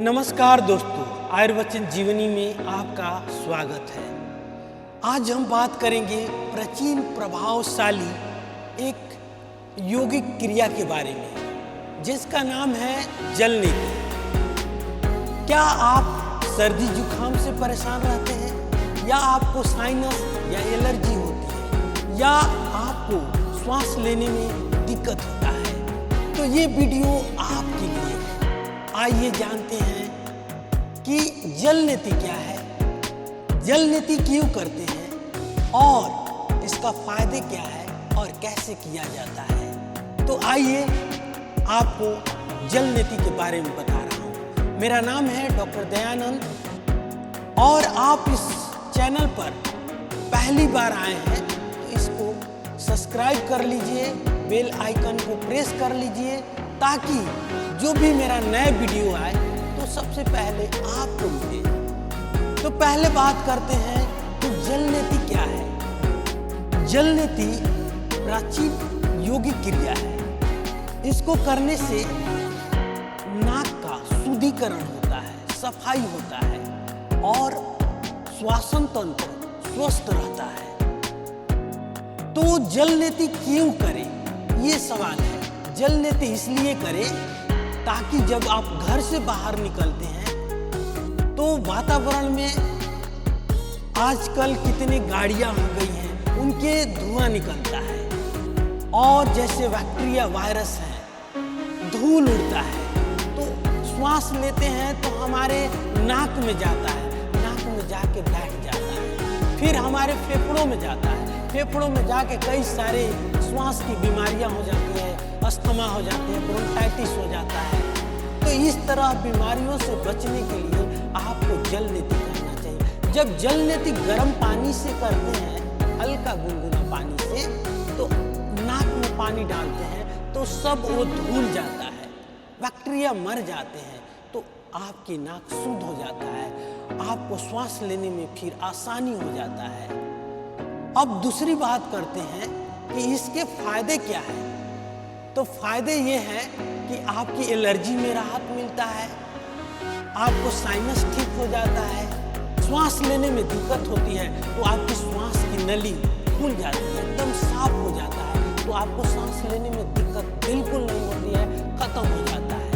नमस्कार दोस्तों, आयुर्वचन जीवनी में आपका स्वागत है। आज हम बात करेंगे प्राचीन प्रभावशाली एक यौगिक क्रिया के बारे में, जिसका नाम है जलनेति। क्या आप सर्दी जुकाम से परेशान रहते हैं, या आपको साइनस या एलर्जी होती है, या आपको श्वास लेने में दिक्कत होता है, तो ये वीडियो आपके लिए है। आइए जानते हैं कि जलनेति क्या है, जलनेति क्यों करते हैं और इसका फायदे क्या है और कैसे किया जाता है। तो आइए आपको जलनेति के बारे में बता रहा हूँ। मेरा नाम है डॉक्टर दयानंद और आप इस चैनल पर पहली बार आए हैं तो इसको सब्सक्राइब कर लीजिए, बेल आइकन को प्रेस कर लीजिए, ताकि जो भी मेरा नया वीडियो आए तो सबसे पहले आपको मिले। तो पहले बात करते हैं कि जलनेति क्या है। जलनेति प्राचीन यौगिक क्रिया है। इसको करने से नाक का शुद्धिकरण होता है, सफाई होता है और श्वसन तंत्र स्वस्थ रहता है। तो जलनेति क्यों करें, ये सवाल है। जलनेति इसलिए करें ताकि जब आप घर से बाहर निकलते हैं तो वातावरण में आजकल कितनी गाड़ियां हो गई हैं, उनके धुआं निकलता है और जैसे बैक्टीरिया वायरस है, धूल उड़ता है, तो श्वास लेते हैं तो हमारे नाक में जाता है, नाक में जाके बैठ जाता है, फिर हमारे फेफड़ों में जाता है, फेफड़ों में जाके कई सारे श्वास की बीमारियां हो जाती है, अस्थमा हो जाती है, ब्रोंकाइटिस हो जाता है। तो इस तरह बीमारियों से बचने के लिए आपको जलनेति करना चाहिए। जब जलनेति गर्म पानी से करते हैं, हल्का गुनगुना पानी से, तो नाक में पानी डालते हैं तो सब वो धुल जाता है, बैक्टीरिया मर जाते हैं, तो आपकी नाक शुद्ध हो जाता है, आपको श्वास लेने में फिर आसानी हो जाता है। अब दूसरी बात करते हैं कि इसके फायदे क्या है। तो फायदे ये हैं कि आपकी एलर्जी में राहत मिलता है, आपको साइनस ठीक हो जाता है, श्वास लेने में दिक्कत होती है तो आपकी श्वास की नली खुल जाती है, एकदम साफ हो जाता है, तो आपको सांस लेने में दिक्कत बिल्कुल नहीं होती है, खत्म हो जाता है।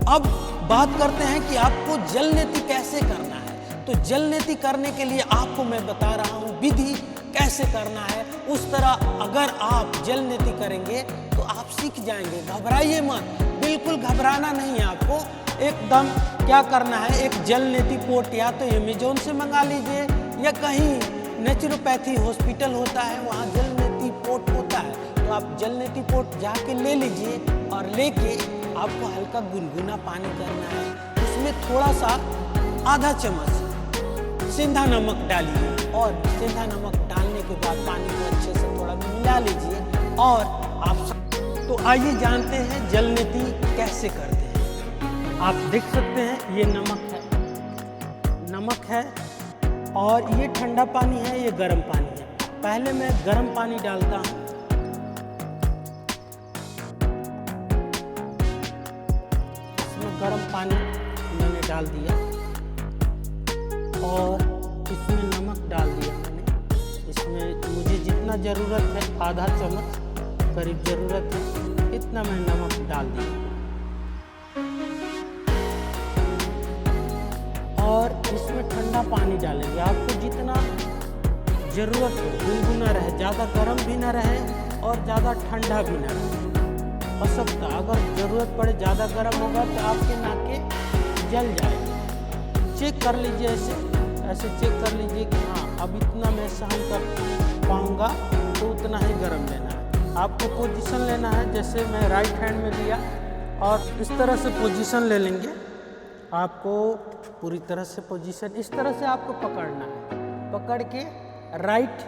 अब बात करते हैं कि आपको जलनेति कैसे करना है। तो जलनेति करने के लिए आपको मैं बता रहा हूँ विधि कैसे करना है। उस तरह अगर आप जलनेति करेंगे तो आप सीख जाएंगे। घबराइए मत, बिल्कुल घबराना नहीं है आपको। एकदम क्या करना है, एक जलनेति पोट या तो अमेज़न से मंगा लीजिए, या कहीं नेचुरोपैथी हॉस्पिटल होता है, वहाँ जलनेति पोट होता है, तो आप जलनेति पोट जाके ले लीजिए और लेके आपको हल्का गुनगुना पानी करना है। उसमें थोड़ा सा आधा चम्मच सेंधा नमक डालिए और सेंधा नमक डालने के बाद पानी को अच्छे से थोड़ा मिला लीजिए और आप तो आइए जानते हैं जलनेति कैसे करते हैं। आप देख सकते हैं ये नमक है और ये ठंडा पानी है, ये गर्म पानी है। पहले मैं गर्म पानी डालता हूँ, इसमें गर्म पानी मैंने डाल दिया और इसमें नमक डाल दिया मैंने। इसमें मुझे जितना ज़रूरत है, आधा चम्मच करीब ज़रूरत है, इतना मैं नमक डाल दिया और इसमें ठंडा पानी डालेंगे। आपको जितना ज़रूरत हो, गुनगुना रहे, ज़्यादा गर्म भी ना रहे और ज़्यादा ठंडा भी ना रहे, हो सकता अगर ज़रूरत पड़े ज़्यादा गर्म होगा तो आपके नाके जल जाएगा। चेक कर लीजिए, ऐसे चेक कर लीजिए कि हाँ अब इतना मैं सहन कर पाऊँगा, तो उतना ही गर्म लेना है। आपको पोजीशन लेना है, जैसे मैं राइट हैंड में लिया और इस तरह से पोजीशन ले लेंगे। आपको पूरी तरह से पोजीशन इस तरह से आपको पकड़ना है, पकड़ के राइट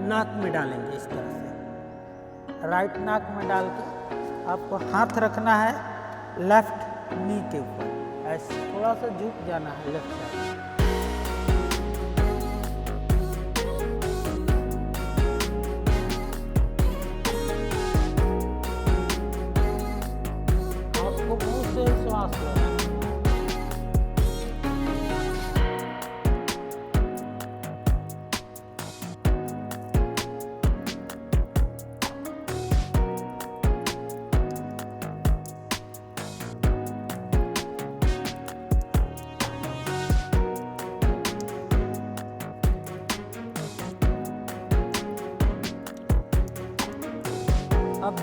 नाक में डालेंगे। इस तरह से राइट नाक में डाल के आपको हाथ रखना है लेफ्ट नी के ऊपर, ऐसे थोड़ा सा झुक जाना है लेफ्ट साइड। आपको मुंह से श्वास लेना है।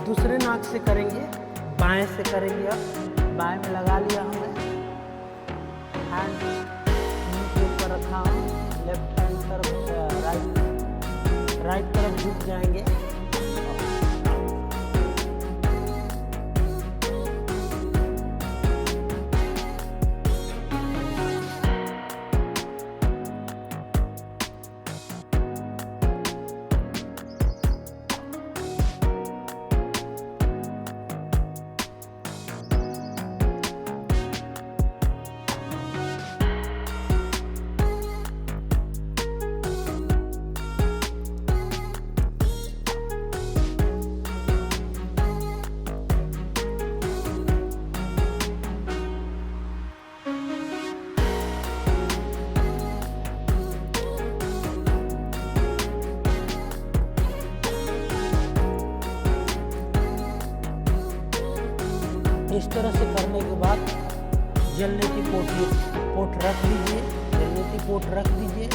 दूसरे नाक से करेंगे, बाएं से करेंगे। अब बाएं में लगा लिया हमने, हैंड मुंह के ऊपर रखा हूँ, लेफ्ट हैंड तरफ राइट तरफ झुक जाएंगे। इस तरह से करने के बाद जलनेती पोट रख दीजिए, जलनेती पोट रख दीजिए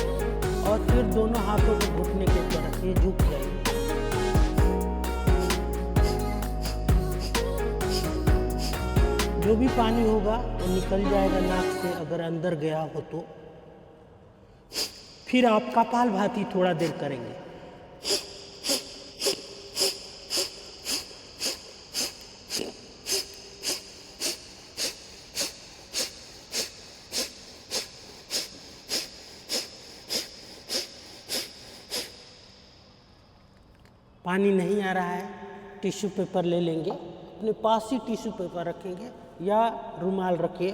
और फिर दोनों हाथों को घुटने के ऊपर रखिए, झुक जाइए। जो भी पानी होगा वो निकल जाएगा नाक से, अगर अंदर गया हो तो। फिर आप कपालभाति थोड़ा देर करेंगे। पानी नहीं आ रहा है, टिश्यू पेपर ले लेंगे, अपने पास ही टिश्यू पेपर रखेंगे या रुमाल रखिए,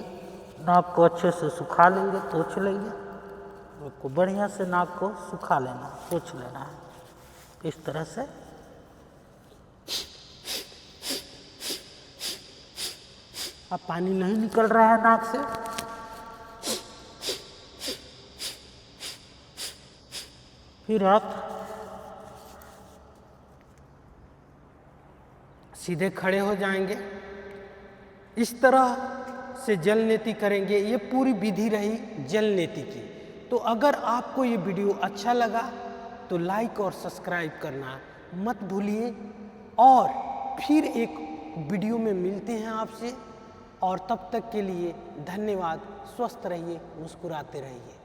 नाक को अच्छे से सुखा लेंगे, पोंछ लेंगे। आपको बढ़िया से नाक को सुखा लेना, पोंछ लेना है इस तरह से। अब पानी नहीं निकल रहा है नाक से, फिर आप सीधे खड़े हो जाएंगे। इस तरह से जलनेती करेंगे। ये पूरी विधि रही जलनेती की। तो अगर आपको ये वीडियो अच्छा लगा तो लाइक और सब्सक्राइब करना मत भूलिए, और फिर एक वीडियो में मिलते हैं आपसे, और तब तक के लिए धन्यवाद। स्वस्थ रहिए, मुस्कुराते रहिए।